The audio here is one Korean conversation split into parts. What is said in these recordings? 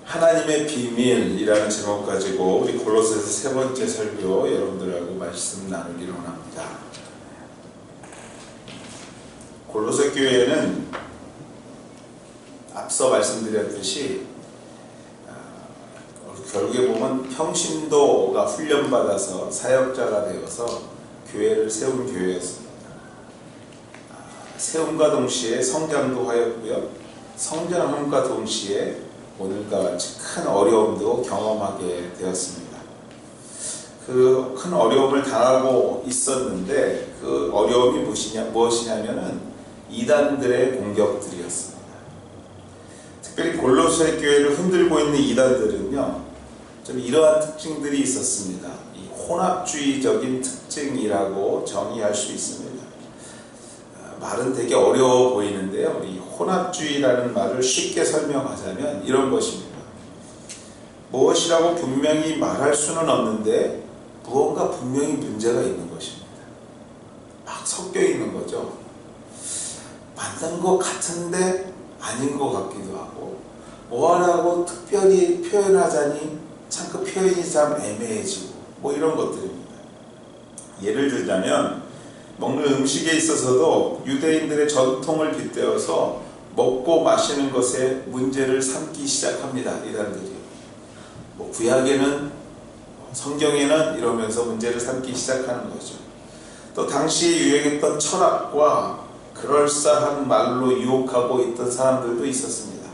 하나님의 비밀이라는 제목 가지고 우리 골로새서 세 번째 설교 여러분들하고 말씀 나누기를 원합니다. 골로새 교회는 앞서 말씀드렸듯이 결국에 보면 평신도가 훈련받아서 사역자가 되어서 교회를 세운 교회였습니다. 세움과 동시에 성장도 하였고요. 성장함과 동시에 오늘과 같이 큰 어려움도 경험하게 되었습니다. 그 큰 어려움을 당하고 있었는데 그 어려움이 무엇이냐면은 이단들의 공격들이었습니다. 특별히 골로새 교회를 흔들고 있는 이단들은요, 좀 이러한 특징들이 있었습니다. 이 혼합주의적인 특징이라고 정의할 수 있습니다. 말은 되게 어려워 보이는데요. 이 혼합주의라는 말을 쉽게 설명하자면 이런 것입니다. 무엇이라고 분명히 말할 수는 없는데 무언가 분명히 문제가 있는 것입니다. 막 섞여 있는 거죠. 맞는 것 같은데 아닌 것 같기도 하고, 뭐하라고 특별히 표현하자니 참 그 표현이 참 애매해지고, 뭐 이런 것들입니다. 예를 들자면 먹는 음식에 있어서도 유대인들의 전통을 빗대어서 먹고 마시는 것에 문제를 삼기 시작합니다. 이단들이. 뭐 구약에는, 성경에는 이러면서 문제를 삼기 시작하는 거죠. 또 당시에 유행했던 철학과 그럴싸한 말로 유혹하고 있던 사람들도 있었습니다.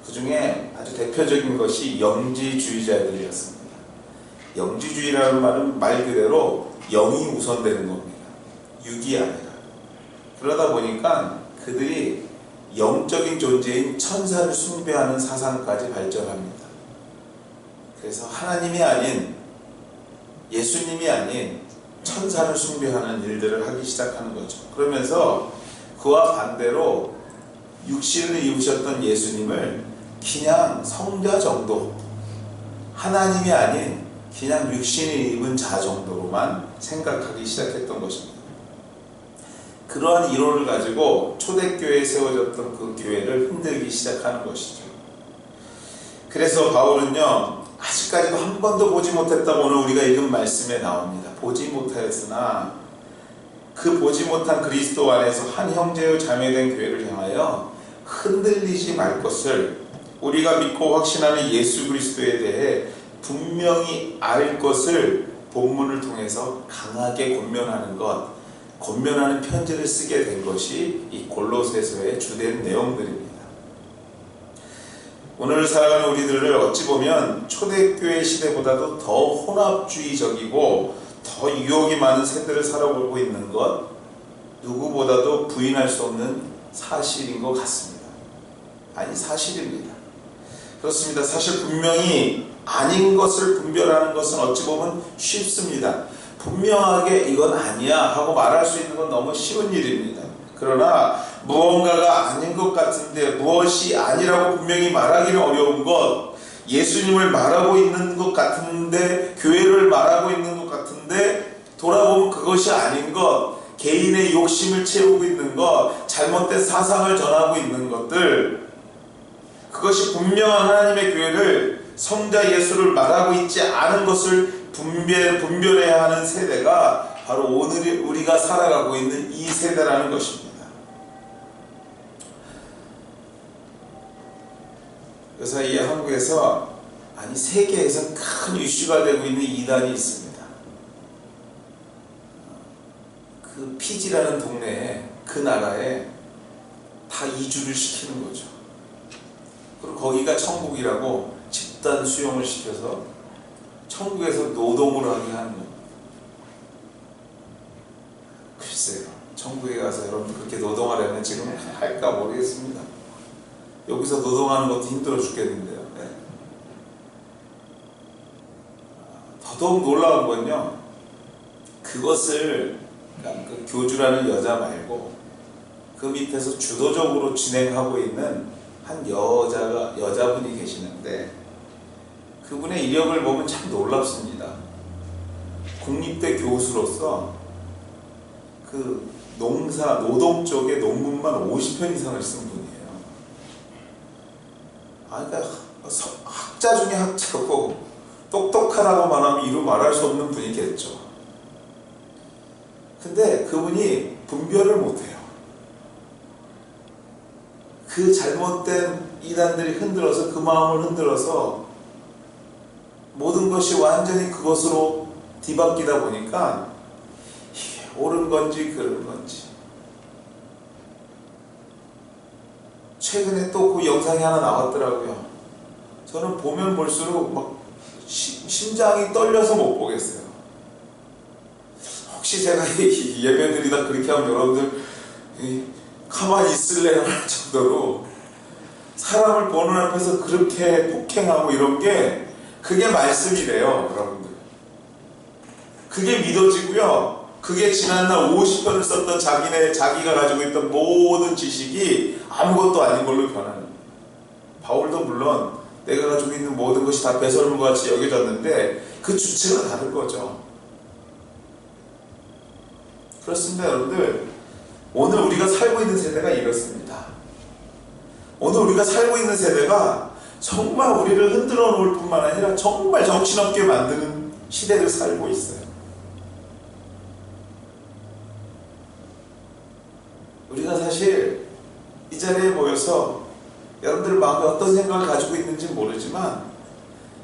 그 중에 아주 대표적인 것이 영지주의자들이었습니다. 영지주의라는 말은 말 그대로 영이 우선되는 겁니다. 육이 아니라. 그러다 보니까 그들이 영적인 존재인 천사를 숭배하는 사상까지 발전합니다. 그래서 하나님이 아닌, 예수님이 아닌 천사를 숭배하는 일들을 하기 시작하는 거죠. 그러면서 그와 반대로 육신을 입으셨던 예수님을 그냥 성자 정도, 하나님이 아닌 그냥 육신을 입은 자 정도로만 생각하기 시작했던 것입니다. 그러한 이론을 가지고 초대교회에 세워졌던 그 교회를 흔들기 시작하는 것이죠. 그래서 바울은요, 아직까지도 한 번도 보지 못했다고 오늘 우리가 읽은 말씀에 나옵니다. 보지 못하였으나 그 보지 못한 그리스도 안에서 한 형제요 자매된 교회를 향하여 흔들리지 말 것을, 우리가 믿고 확신하는 예수 그리스도에 대해 분명히 알 것을 본문을 통해서 강하게 권면하는 편지를 쓰게 된 것이 이 골로새서의 주된 내용들입니다. 오늘 살아가는 우리들을 어찌 보면 초대교회 시대보다도 더 혼합주의적이고 더 유혹이 많은 세대를 살아오고 있는 것, 누구보다도 부인할 수 없는 사실인 것 같습니다. 아니, 사실입니다. 그렇습니다. 사실 분명히 아닌 것을 분별하는 것은 어찌 보면 쉽습니다. 분명하게 이건 아니야 하고 말할 수 있는 건 너무 쉬운 일입니다. 그러나 무언가가 아닌 것 같은데, 무엇이 아니라고 분명히 말하기는 어려운 것, 예수님을 말하고 있는 것 같은데, 교회를 말하고 있는 것 같은데, 돌아보면 그것이 아닌 것, 개인의 욕심을 채우고 있는 것, 잘못된 사상을 전하고 있는 것들, 그것이 분명한 하나님의 교회를, 성자 예수를 말하고 있지 않은 것을 분별해야 하는 세대가 바로 오늘 우리가 살아가고 있는 이 세대라는 것입니다. 그래서 이 한국에서, 아니 세계에서 큰 이슈가 되고 있는 이단이 있습니다. 그 피지라는 동네에, 그 나라에 다 이주를 시키는 거죠. 그리고 거기가 천국이라고 집단 수용을 시켜서 천국에서 노동을 하게 하는 겁니다. 글쎄요, 천국에 가서 여러분 그렇게 노동하려면 지금 할까 모르겠습니다. 여기서 노동하는 것도 힘들어 죽겠는데요. 네. 더더욱 놀라운 건요, 그것을 그 교주라는 여자 말고 그 밑에서 주도적으로 진행하고 있는 한 여자분이 계시는데, 그분의 이력을 보면 참 놀랍습니다. 국립대 교수로서 그 노동 쪽에 논문만 50편 이상을 쓴 분이에요. 그러니까 학자 중에 학자고 똑똑하다고 말하면 이루 말할 수 없는 분이겠죠. 근데 그분이 분별을 못해요. 그 잘못된 이단들이 흔들어서 그 마음을 흔들어서 모든 것이 완전히 그것으로 뒤바뀌다 보니까 이게 옳은 건지 그른 건지. 최근에 또 그 영상이 하나 나왔더라고요. 저는 보면 볼수록 막 심장이 떨려서 못 보겠어요. 혹시 제가 예배드리다 그렇게 하면 여러분들 가만히 있을래요 할 정도로 사람을 보는 앞에서 그렇게 폭행하고 이런 게 그게 말씀이래요, 여러분들. 그게 믿어지고요. 그게 지난날 50편을 썼던 자기가 가지고 있던 모든 지식이 아무것도 아닌 걸로 변하는. 바울도 물론 내가 가지고 있는 모든 것이 다 배설물같이 여겨졌는데 그 주체가 다른 거죠. 그렇습니다, 여러분들. 오늘 우리가 살고 있는 세대가 이렇습니다. 오늘 우리가 살고 있는 세대가 정말 우리를 흔들어 놓을 뿐만 아니라 정말 정신없게 만드는 시대를 살고 있어요. 우리가 사실 이 자리에 모여서 여러분들 마음에 어떤 생각을 가지고 있는지 모르지만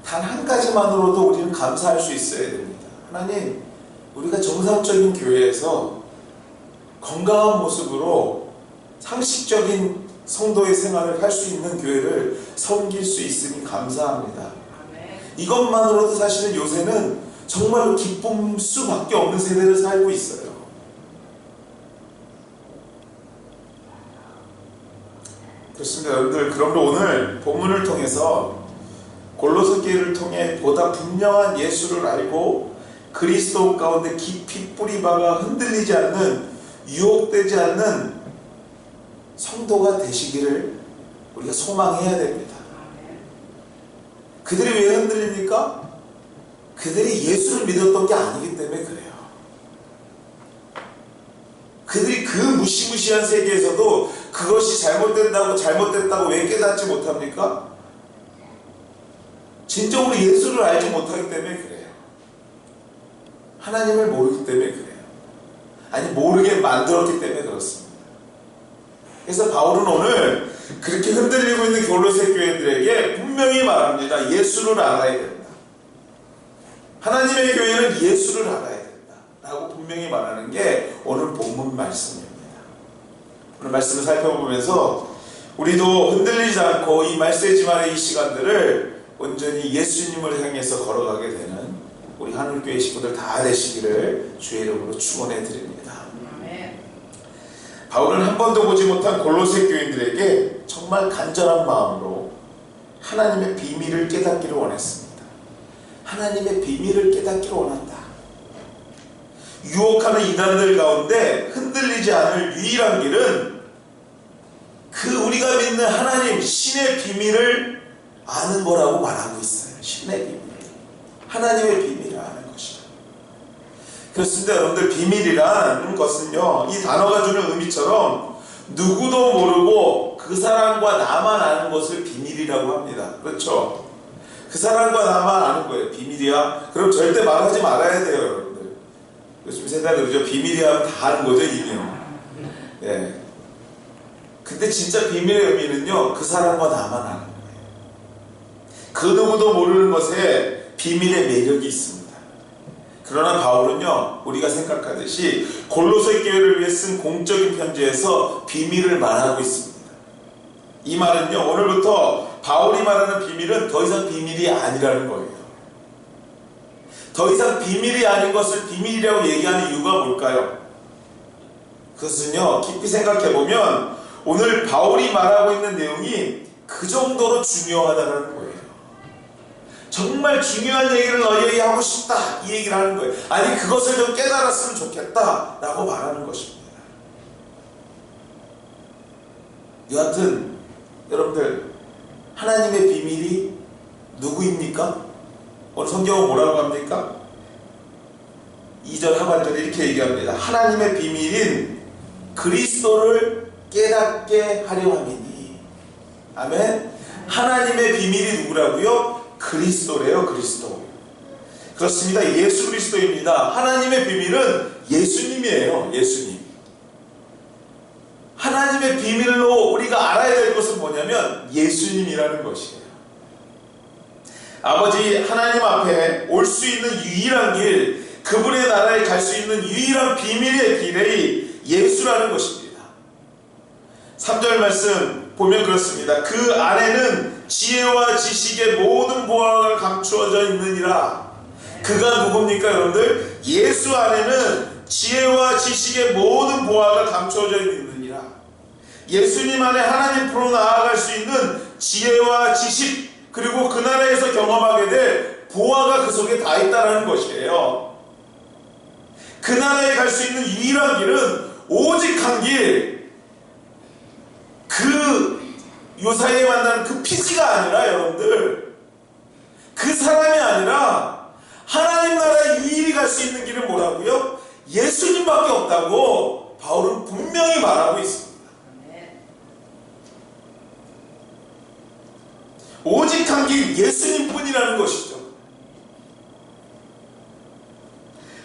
단 한 가지만으로도 우리는 감사할 수 있어야 됩니다. 하나님, 우리가 정상적인 교회에서 건강한 모습으로 상식적인 성도의 생활을 할 수 있는 교회를 섬길 수 있으니 감사합니다. 이것만으로도 사실은 요새는 정말로 기쁨 수밖에 없는 세대를 살고 있어요. 그렇습니다, 여러분들. 그러므로 오늘 본문을 통해서 골로새 교회를 통해 보다 분명한 예수를 알고 그리스도 가운데 깊이 뿌리박아 흔들리지 않는, 유혹되지 않는 성도가 되시기를 우리가 소망해야 됩니다. 그들이 왜 흔들립니까? 그들이 예수를 믿었던 게 아니기 때문에 그래요. 그들이 그 무시무시한 세계에서도 그것이 잘못됐다고 왜 깨닫지 못합니까? 진정으로 예수를 알지 못하기 때문에 그래요. 하나님을 모르기 때문에 그래요. 아니, 모르게 만들었기 때문에 그렇습니다. 그래서 바울은 오늘 그렇게 흔들리고 있는 골로새 교회들에게 분명히 말합니다. 예수를 알아야 된다. 하나님의 교회는 예수를 알아야 된다 라고 분명히 말하는 게 오늘 본문 말씀입니다. 오늘 말씀을 살펴보면서 우리도 흔들리지 않고 이 말세지만의 이 시간들을 온전히 예수님을 향해서 걸어가게 되는 우리 하늘교회 식구들 다 되시기를 주의 이름으로 축원해 드립니다. 바울은 한 번도 보지 못한 골로새 교인들에게 정말 간절한 마음으로 하나님의 비밀을 깨닫기를 원했습니다. 하나님의 비밀을 깨닫기를 원한다. 유혹하는 이단들 가운데 흔들리지 않을 유일한 길은 그 우리가 믿는 하나님, 신의 비밀을 아는 거라고 말하고 있어요. 신의 비밀, 하나님의 비밀을 아는 것이다. 그렇습니다, 여러분들. 비밀이라는 것은요, 이 단어가 주는 의미처럼 누구도 모르고 그 사람과 나만 아는 것을 비밀이라고 합니다. 그렇죠? 그 사람과 나만 아는 거예요. 비밀이야? 그럼 절대 말하지 말아야 돼요, 여러분들. 요즘 세상에 그러죠. 비밀이야 하면 다 아는 거죠, 이게요. 예. 근데 진짜 비밀의 의미는요, 그 사람과 나만 아는 거예요. 그 누구도 모르는 것에 비밀의 매력이 있습니다. 그러나 바울은요, 우리가 생각하듯이 골로새 교회를 위해 쓴 공적인 편지에서 비밀을 말하고 있습니다. 이 말은요, 오늘부터 바울이 말하는 비밀은 더 이상 비밀이 아니라는 거예요. 더 이상 비밀이 아닌 것을 비밀이라고 얘기하는 이유가 뭘까요? 그것은요, 깊이 생각해보면 오늘 바울이 말하고 있는 내용이 그 정도로 중요하다는 거예요. 정말 중요한 얘기를 너희에게 하고 싶다, 이 얘기를 하는 거예요. 아니, 그것을 좀 깨달았으면 좋겠다 라고 말하는 것입니다. 여하튼 여러분들, 하나님의 비밀이 누구입니까? 오늘 성경은 뭐라고 합니까? 2절 하반절에 이렇게 얘기합니다. 하나님의 비밀인 그리스도를 깨닫게 하려 함이니. 아멘. 하나님의 비밀이 누구라고요? 그리스도래요. 그리스도. 그렇습니다. 예수 그리스도입니다. 하나님의 비밀은 예수님이에요. 예수님. 하나님의 비밀로 우리가 알아야 될 것은 뭐냐면 예수님이라는 것이에요. 아버지 하나님 앞에 올 수 있는 유일한 길, 그분의 나라에 갈 수 있는 유일한 비밀의 길이 예수라는 것입니다. 3절 말씀 보면 그렇습니다. 그 안에는 지혜와 지식의 모든 보화가 감추어져 있느니라. 그가 누굽니까 여러분들? 예수 안에는 지혜와 지식의 모든 보화가 감추어져 있느니라. 예수님 안에 하나님 앞으로 나아갈 수 있는 지혜와 지식, 그리고 그 나라에서 경험하게 될 보화가 그 속에 다 있다는 것이에요. 그 나라에 갈 수 있는 유일한 길은 오직 한 길, 그 요사이에 만나는 그 피지가 아니라 여러분들, 그 사람이 아니라 하나님 나라에 유일히 갈 수 있는 길은 뭐라고요? 예수님밖에 없다고 바울은 분명히 말하고 있습니다. 오직 한 길, 예수님뿐이라는 것이죠.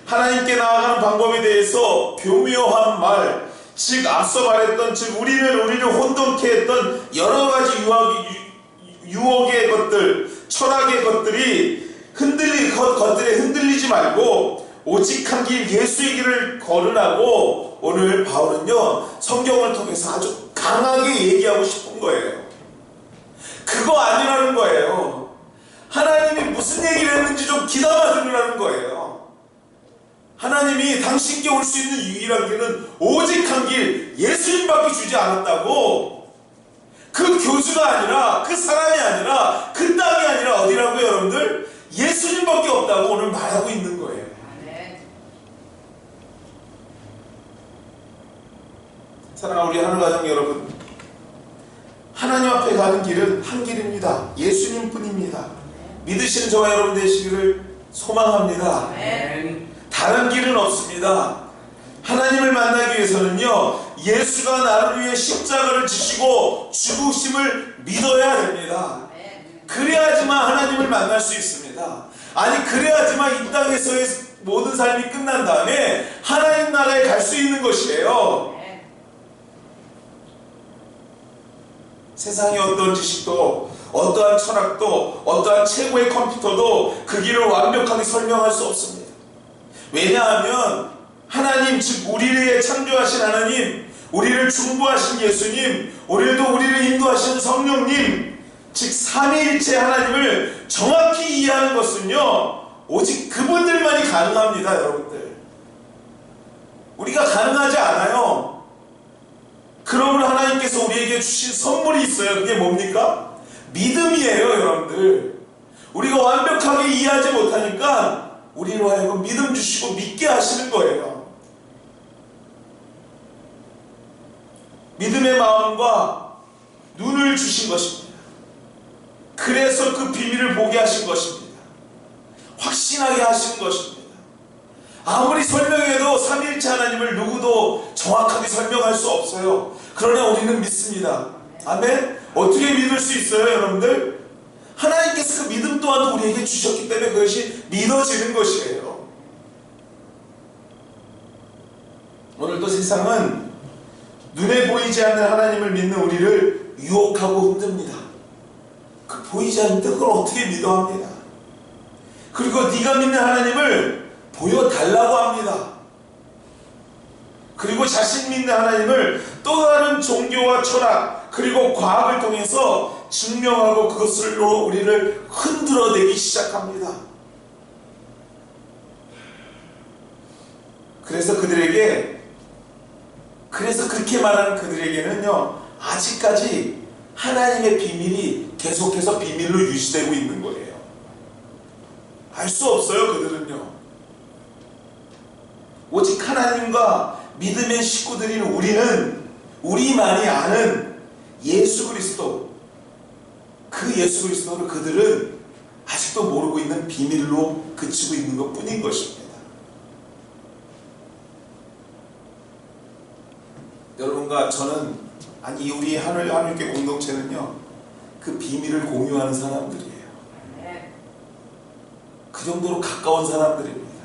하나님께 나아가는 방법에 대해서 교묘한 말, 즉 앞서 말했던, 즉 우리를 혼돈케 했던 여러 가지 유혹의 것들, 철학의 것들이 것들에 흔들리지 말고 오직 한 길, 예수의 길을 걸으라고 오늘 바울은요 성경을 통해서 아주 강하게 얘기하고 싶은 거예요. 그거 아니라는 거예요. 하나님이 무슨 얘기를 했는지 좀 귀담아 들으라는 거예요. 하나님이 당신께 올 수 있는 유일한 길은 오직 한 길, 예수님밖에 주지 않았다고. 그 교주가 아니라, 그 사람이 아니라, 그 땅이 아니라 어디라고요 여러분들? 예수님밖에 없다고 오늘 말하고 있는 거예요. 사랑하는 우리 하늘가정 여러분, 하나님 앞에 가는 길은 한 길입니다. 예수님뿐입니다. 믿으시는 저와 여러분 되시기를 소망합니다. 다른 길은 없습니다. 하나님을 만나기 위해서는요 예수가 나를 위해 십자가를 지시고 죽으심을 믿어야 됩니다. 그래야지만 하나님을 만날 수 있습니다. 아니 그래야지만 이 땅에서의 모든 삶이 끝난 다음에 하나님 나라에 갈 수 있는 것이에요. 세상의 어떤 지식도, 어떠한 철학도, 어떠한 최고의 컴퓨터도 그 길을 완벽하게 설명할 수 없습니다. 왜냐하면 하나님, 즉 우리를 창조하신 하나님, 우리를 중보하신 예수님, 우리를 인도하신 성령님, 즉 삼위일체 하나님을 정확히 이해하는 것은요 오직 그분들만이 가능합니다. 여러분들, 우리가 가능하지 않아요. 그러므로 하나님께서 우리에게 주신 선물이 있어요. 그게 뭡니까? 믿음이에요. 여러분들, 우리가 완벽하게 이해하지 못하니까 우리로 하여금 믿음 주시고 믿게 하시는 거예요. 믿음의 마음과 눈을 주신 것입니다. 그래서 그 비밀을 보게 하신 것입니다. 확신하게 하시는 것입니다. 아무리 설명해도 삼위일체 하나님을 누구도 정확하게 설명할 수 없어요. 그러나 우리는 믿습니다. 아멘. 어떻게 믿을 수 있어요 여러분들? 하나님께서 그 믿음 또한 우리에게 주셨기 때문에 그것이 믿어지는 것이에요. 오늘도 세상은 눈에 보이지 않는 하나님을 믿는 우리를 유혹하고 흔듭니다. 그 보이지 않는데 그걸 어떻게 믿어 합니다. 그리고 네가 믿는 하나님을 보여달라고 합니다. 그리고 자신 믿는 하나님을 또 다른 종교와 철학 그리고 과학을 통해서 증명하고 그것으로 우리를 흔들어내기 시작합니다. 그래서 그렇게 말하는 그들에게는요 아직까지 하나님의 비밀이 계속해서 비밀로 유지되고 있는 거예요. 알 수 없어요. 그들은요 오직 하나님과 믿음의 식구들인 우리는 우리만이 아는 예수 그리스도, 그 예수 그리스도를 그들은 아직도 모르고 있는 비밀로 그치고 있는 것 뿐인 것입니다. 여러분과 저는, 아니 우리 하늘교회 공동체는요 그 비밀을 공유하는 사람들이에요. 그 정도로 가까운 사람들입니다.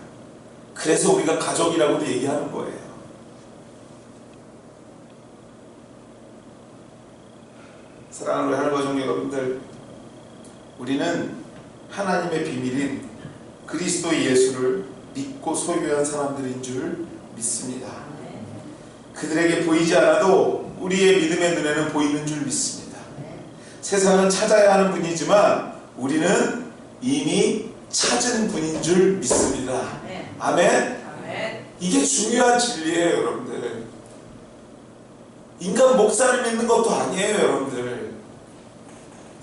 그래서 우리가 가족이라고도 얘기하는 거예요. 사랑하는 우리 하늘가족 여러분들, 우리는 하나님의 비밀인 그리스도 예수를 믿고 소유한 사람들인 줄 믿습니다. 그들에게 보이지 않아도 우리의 믿음의 눈에는 보이는 줄 믿습니다. 세상은 찾아야 하는 분이지만 우리는 이미 찾은 분인 줄 믿습니다. 아멘? 이게 중요한 진리예요, 여러분들. 인간 목사를 믿는 것도 아니에요, 여러분들.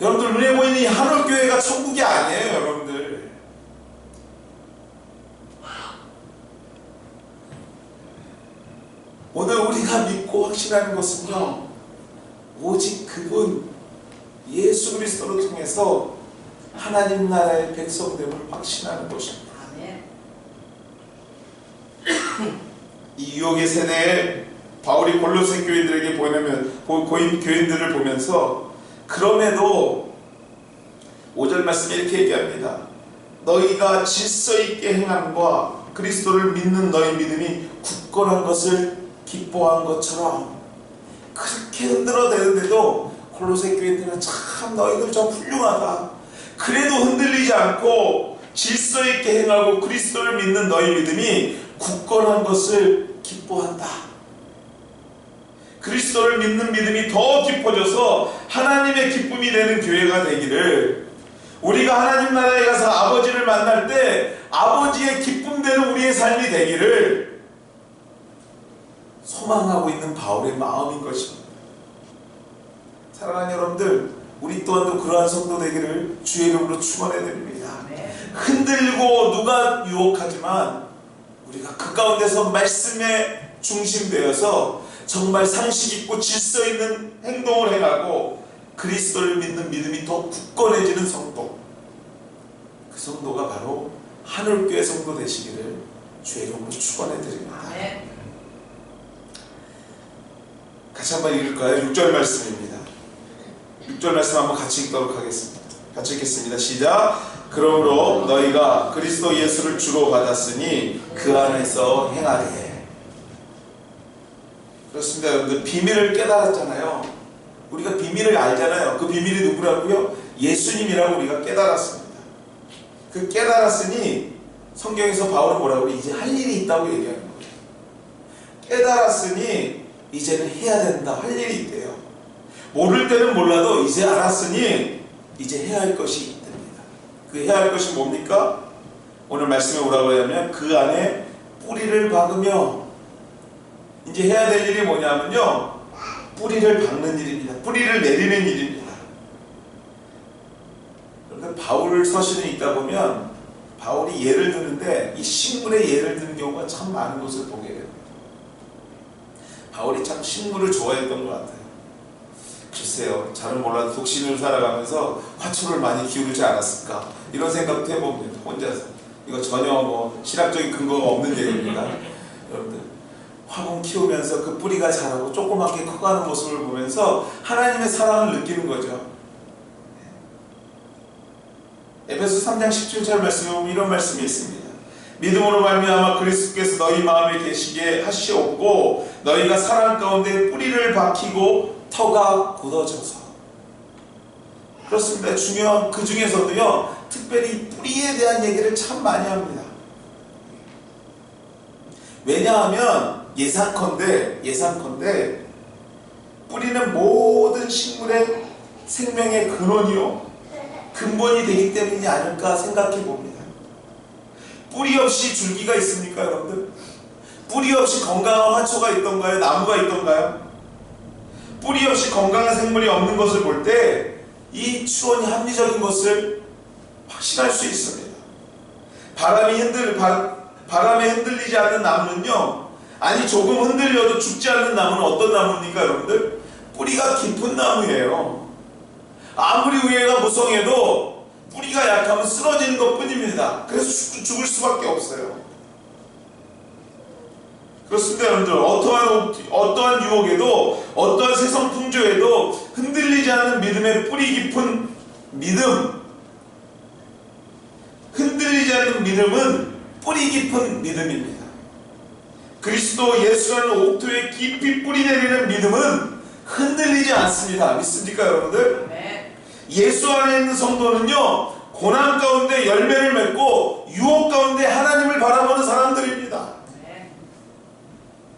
여러분들 눈에 보이는 이 한올교회가 천국이 아니에요, 여러분들. 오늘 우리가 믿고 확신하는 것은요, 오직 그분 예수 그리스도를 통해서 하나님 나라의 백성됨을 확신하는 것입니다. 이 유혹의 세대에 바울이 골로새 교인들에게 교인들을 보면서 그럼에도 5절 말씀에 이렇게 얘기합니다. 너희가 질서 있게 행함과 그리스도를 믿는 너희 믿음이 굳건한 것을 기뻐한 것처럼, 그렇게 흔들어대는데도 골로새 교인들은 참 너희들 좀 훌륭하다. 그래도 흔들리지 않고 질서 있게 행하고 그리스도를 믿는 너희 믿음이 굳건한 것을 기뻐한다. 그리스도를 믿는 믿음이 더 깊어져서 하나님의 기쁨이 되는 교회가 되기를, 우리가 하나님 나라에 가서 아버지를 만날 때 아버지의 기쁨 되는 우리의 삶이 되기를 소망하고 있는 바울의 마음인 것입니다. 사랑하는 여러분들, 우리 또한도 그러한 성도 되기를 주의 이름으로 축원해 드립니다. 흔들고 누가 유혹하지만 우리가 그 가운데서 말씀에 중심되어서 정말 상식 있고 질서 있는 행동을 행하고 그리스도를 믿는 믿음이 더 굳건해지는 성도, 그 성도가 바로 하늘교회 성도 되시기를 주의 이름으로 축원해 드립니다. 같이 한번 읽을까요? 6절 말씀입니다. 6절 말씀 한번 같이 읽도록 하겠습니다. 같이 읽겠습니다. 시작. 그러므로 너희가 그리스도 예수를 주로 받았으니 그 안에서 행하되. 그렇습니다. 여러분들, 비밀을 깨달았잖아요. 우리가 비밀을 알잖아요. 그 비밀이 누구라고요? 예수님이라고 우리가 깨달았습니다. 그 깨달았으니 성경에서 바울은 뭐라고 이제 할 일이 있다고 얘기하는 거예요. 깨달았으니 이제는 해야 된다. 할 일이 있대요. 모를 때는 몰라도 이제 알았으니 이제 해야 할 것이 있답니다. 그 해야 할 것이 뭡니까? 오늘 말씀에 뭐라고 하냐면 그 안에 뿌리를 박으며, 이제 해야 될 일이 뭐냐면요, 뿌리를 박는 일입니다. 뿌리를 내리는 일입니다. 그런데 바울 서신에 있다 보면 바울이 예를 드는데 이 식물의 예를 드는 경우가 참 많은 것을 보게 됩니다. 바울이 참 식물을 좋아했던 것 같아요. 글쎄요, 잘은 몰라도 독신으로 살아가면서 화초를 많이 기울이지 않았을까, 이런 생각도 해봅니다. 혼자서. 이거 전혀 뭐 신학적인 근거가 없는 얘기입니다. 여러분들, 화분 키우면서 그 뿌리가 자라고 조그맣게 커가는 모습을 보면서 하나님의 사랑을 느끼는 거죠. 에베소 3장 17절 말씀에 보면 이런 말씀이 있습니다. 믿음으로 말미암아 그리스도께서 너희 마음에 계시게 하시옵고 너희가 사랑 가운데 뿌리를 박히고 터가 굳어져서. 그렇습니다. 중요한 그 중에서도요, 특별히 뿌리에 대한 얘기를 참 많이 합니다. 왜냐하면 예상컨대 뿌리는 모든 식물의 생명의 근원이요 근본이 되기 때문이 아닐까 생각해 봅니다. 뿌리 없이 줄기가 있습니까, 여러분들? 뿌리 없이 건강한 화초가 있던가요? 나무가 있던가요? 뿌리 없이 건강한 생물이 없는 것을 볼 때 이 추론이 합리적인 것을 확신할 수 있습니다. 바람에 흔들리지 않는 나무는요, 아니 조금 흔들려도 죽지 않는 나무는 어떤 나무입니까, 여러분들? 뿌리가 깊은 나무예요. 아무리 위에가 무성해도 뿌리가 약하면 쓰러지는 것 뿐입니다. 그래서 죽을 수밖에 없어요. 그렇습니다, 여러분들. 어떠한 유혹에도, 어떠한 세상 풍조에도 흔들리지 않는 믿음의 뿌리 깊은 믿음, 흔들리지 않는 믿음은 뿌리 깊은 믿음입니다. 그리스도 예수라는 옥토에 깊이 뿌리 내리는 믿음은 흔들리지 않습니다. 믿습니까 여러분들? 네. 예수 안에 있는 성도는요, 고난 가운데 열매를 맺고 유혹 가운데 하나님을 바라보는 사람들입니다. 네.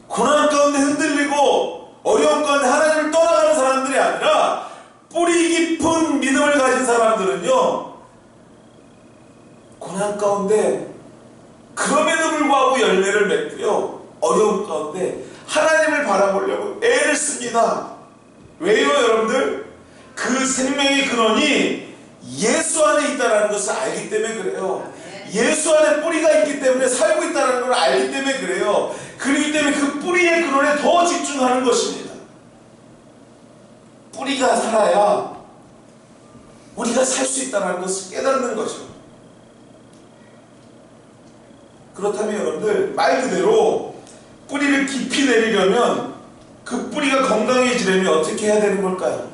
고난 가운데 흔들리고 어려움 가운데 하나님을 떠나가는 사람들이 아니라 뿌리 깊은 믿음을 가진 사람들은요, 고난 가운데 그럼에도 불구하고 열매를 맺고요, 어려움 가운데 하나님을 바라보려고 애를 씁니다. 왜요 여러분들? 그 생명의 근원이 예수 안에 있다는 것을 알기 때문에 그래요. 예수 안에 뿌리가 있기 때문에 살고 있다는 걸 알기 때문에 그래요. 그렇기 때문에 그 뿌리의 근원에 더 집중하는 것입니다. 뿌리가 살아야 우리가 살 수 있다는 것을 깨닫는 거죠. 그렇다면 여러분들, 말 그대로 뿌리를 깊이 내리려면 그 뿌리가 건강해지려면 어떻게 해야 되는 걸까요?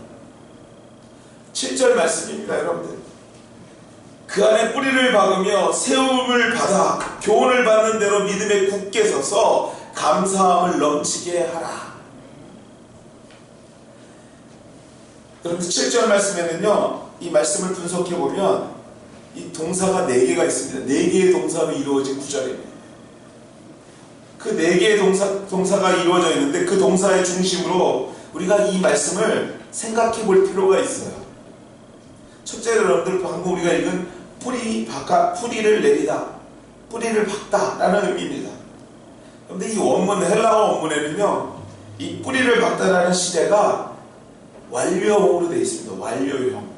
7절 말씀입니다 여러분들. 그 안에 뿌리를 박으며 세움을 받아 교훈을 받는 대로 믿음에 굳게 서서 감사함을 넘치게 하라. 여러분들 7절 말씀에는요, 이 말씀을 분석해보면 이 동사가 4개가 있습니다. 4개의 동사로 이루어진 구절입니다. 그 4개의 동사가 이루어져 있는데 그 동사의 중심으로 우리가 이 말씀을 생각해 볼 필요가 있어요. 첫째로 여러분들, 방금 우리가 읽은 뿌리를 내리다, 뿌리를 박다 라는 의미입니다. 그런데 이 원문, 헬라어 원문에는요, 이 뿌리를 박다라는 시제가 완료형으로 되어 있습니다. 완료형.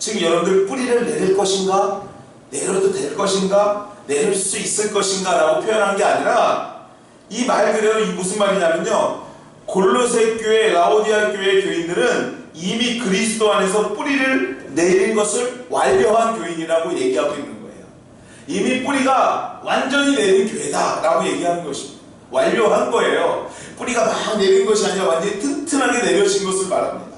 즉 여러분들, 뿌리를 내릴 것인가, 내려도 될 것인가, 내릴 수 있을 것인가 라고 표현한 게 아니라, 이 말 그대로 이 무슨 말이냐면요, 골로새 교회, 라오디아 교회 교인들은 이미 그리스도 안에서 뿌리를 내린 것을 완료한 교인이라고 얘기하고 있는 거예요. 이미 뿌리가 완전히 내린 교회다 라고 얘기하는 것입니다. 완료한 거예요. 뿌리가 막 내린 것이 아니라 완전히 튼튼하게 내려진 것을 말합니다.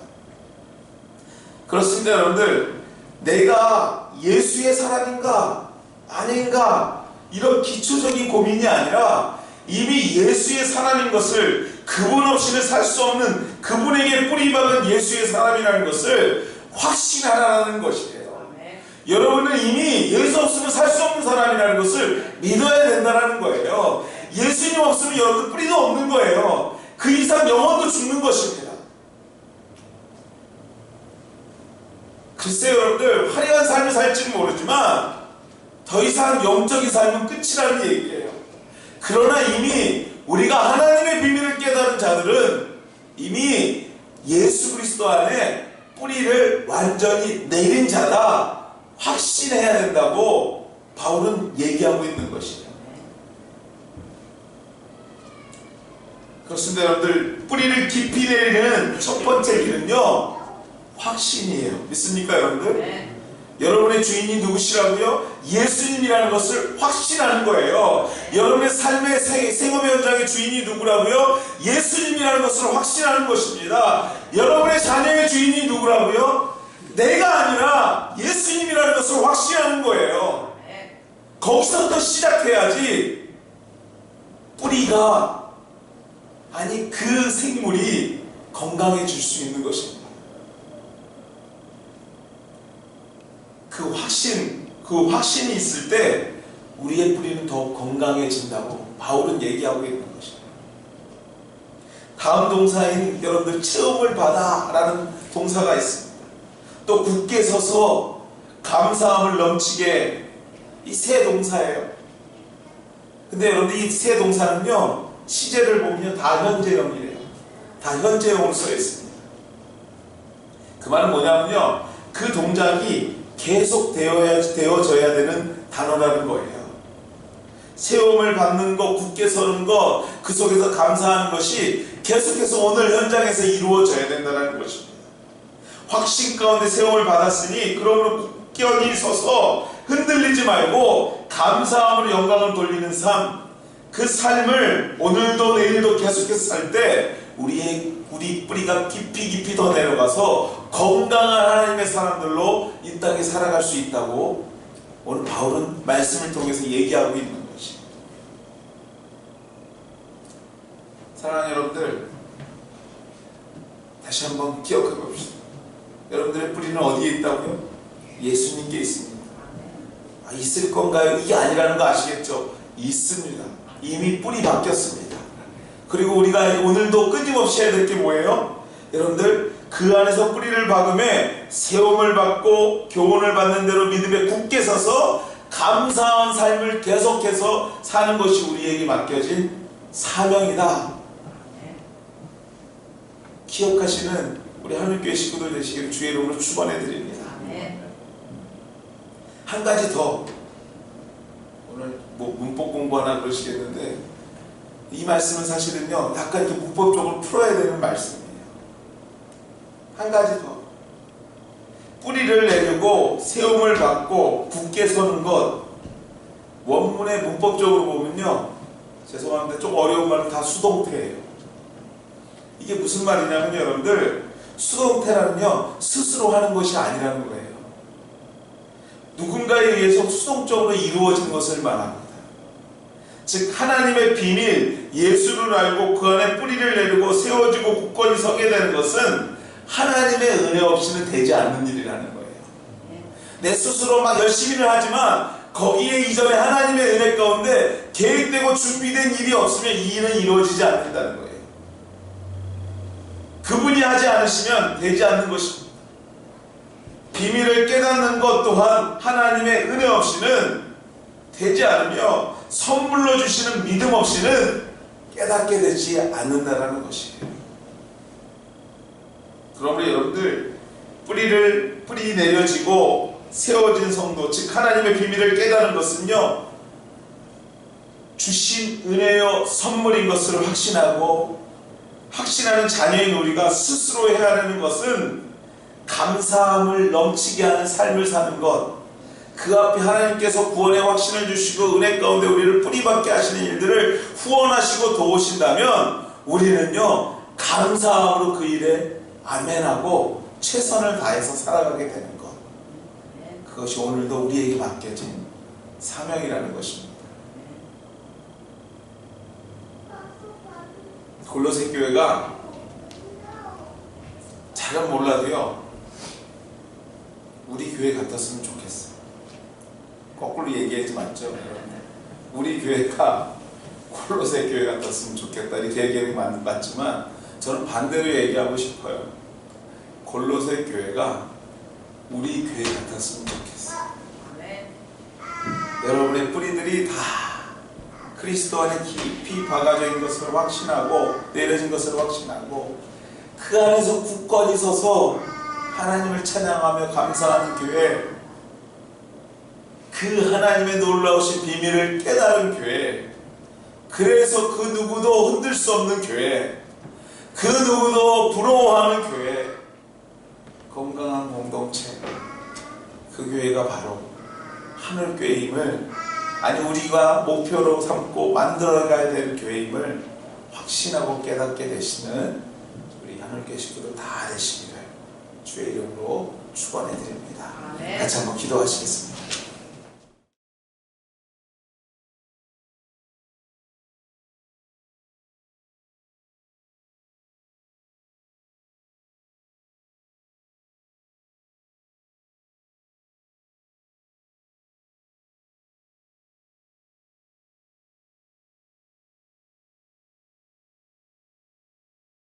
그렇습니다 여러분들. 내가 예수의 사람인가 아닌가, 이런 기초적인 고민이 아니라 이미 예수의 사람인 것을, 그분 없이는 살 수 없는 그분에게 뿌리 박은 예수의 사람이라는 것을 확신하라는 것이에요. 여러분은 이미 예수 없으면 살 수 없는 사람이라는 것을 믿어야 된다는 거예요. 예수님 없으면 여러분 뿌리도 없는 거예요. 그 이상 영혼도 죽는 것입니다. 글쎄요 여러분들, 화려한 삶을 살지는 모르지만 더 이상 영적인 삶은 끝이라는 얘기예요. 그러나 이미 우리가 하나님의 비밀을 깨달은 자들은 이미 예수 그리스도 안에 뿌리를 완전히 내린 자다, 확신해야 된다고 바울은 얘기하고 있는 것이에요. 그렇습니다 여러분들. 뿌리를 깊이 내리는 첫 번째 길은요, 확신이에요. 믿습니까 여러분들? 네. 여러분의 주인이 누구시라고요? 예수님이라는 것을 확신하는 거예요. 여러분의 삶의 생업의 현장의 주인이 누구라고요? 예수님이라는 것을 확신하는 것입니다. 여러분의 자녀의 주인이 누구라고요? 내가 아니라 예수님이라는 것을 확신하는 거예요. 거기서부터 시작해야지 뿌리가, 아니 그 생물이 건강해질 수 있는 것입니다. 그 확신이 있을 때 우리의 뿌리는 더 건강해진다고 바울은 얘기하고 있는 것입니다. 다음 동사인 여러분들, 체험을 받아 라는 동사가 있습니다. 또 굳게 서서 감사함을 넘치게, 이 세 동사예요. 근데 여러분들 이 세 동사는요, 시제를 보면 다 현재형이래요. 다 현재형으로 써 있습니다. 그 말은 뭐냐면요, 그 동작이 계속 되어져야 되는 단어라는 거예요. 세움을 받는 것, 굳게 서는 것, 그 속에서 감사하는 것이 계속해서 오늘 현장에서 이루어져야 된다는 것입니다. 확신 가운데 세움을 받았으니 그러므로 굳게 서서 흔들리지 말고 감사함으로 영광을 돌리는 삶, 그 삶을 오늘도 내일도 계속해서 살 때 우리 뿌리가 깊이 더 내려가서 건강한 하나님의 사람들로 이 땅에 살아갈 수 있다고 오늘 바울은 말씀을 통해서 얘기하고 있는 것이. 사랑하는 여러분들, 다시 한번 기억해 봅시다. 여러분들의 뿌리는 어디에 있다고요? 예수님께 있습니다. 아, 있을 건가요? 이게 아니라는 거 아시겠죠? 있습니다. 이미 뿌리 바뀌었습니다. 그리고 우리가 오늘도 끊임없이 해야 될 게 뭐예요? 여러분들, 그 안에서 뿌리를 박음에 세움을 받고 교훈을 받는 대로 믿음에 굳게 서서 감사한 삶을 계속해서 사는 것이 우리에게 맡겨진 사명이다. 기억하시는 우리 하늘교회 식구들 되시기를 주의 이름으로 축원해 드립니다. 한 가지 더, 오늘 뭐 문법 공부하나 그러시겠는데, 이 말씀은 사실은요 약간 이렇게 문법적으로 풀어야 되는 말씀이에요. 한 가지 더, 뿌리를 내리고 세움을 받고 굳게 서는 것, 원문의 문법적으로 보면요, 죄송합니다, 좀 어려운 말은 다 수동태예요. 이게 무슨 말이냐면 여러분들, 수동태라는요 스스로 하는 것이 아니라는 거예요. 누군가에 의해서 수동적으로 이루어진 것을 말합니다. 즉 하나님의 비밀 예수를 알고 그 안에 뿌리를 내리고 세워지고 굳건히 서게 되는 것은 하나님의 은혜 없이는 되지 않는 일이라는 거예요. 내 스스로 막 열심히를 하지만 거기에 이전에 하나님의 은혜 가운데 계획되고 준비된 일이 없으면 이 일은 이루어지지 않는다는 거예요. 그분이 하지 않으시면 되지 않는 것입니다. 비밀을 깨닫는 것 또한 하나님의 은혜 없이는 되지 않으며 선물로 주시는 믿음 없이는 깨닫게 되지 않는다는 것이에요. 그러므로 여러분들, 뿌리 내려지고 세워진 성도, 즉 하나님의 비밀을 깨닫는 것은요 주신 은혜요 선물인 것을 확신하는 자녀인 우리가 스스로 해야 하는 것은 감사함을 넘치게 하는 삶을 사는 것, 그 앞에 하나님께서 구원의 확신을 주시고 은혜 가운데 우리를 뿌리박게 하시는 일들을 후원하시고 도우신다면 우리는요 감사함으로 그 일에 아멘하고 최선을 다해서 살아가게 되는 것, 그것이 오늘도 우리에게 맡겨진 사명이라는 것입니다. 골로새 교회가 잘은 몰라도요 우리 교회 같았으면 좋겠어요. 거꾸로 얘기하지 맞죠? 우리 교회가 골로새 교회 같았으면 좋겠다 이렇게 얘기하는 게 맞지만 저는 반대로 얘기하고 싶어요. 골로새 교회가 우리 교회 같았으면 좋겠어요. 여러분의 뿌리들이 다 그리스도 안에 깊이 박아져 있는 것을 확신하고 내려진 것을 확신하고 그 안에서 굳건히 서서 하나님을 찬양하며 감사하는 교회, 그 하나님의 놀라우신 비밀을 깨달은 교회, 그래서 그 누구도 흔들 수 없는 교회, 그 누구도 부러워하는 교회, 건강한 공동체, 그 교회가 바로 하늘교회임을, 아니 우리가 목표로 삼고 만들어가야 될 교회임을 확신하고 깨닫게 되시는 우리 하늘교회 식구들 다 되시기를 주의 이름으로 축원해 드립니다. 같이 한번 기도하시겠습니다.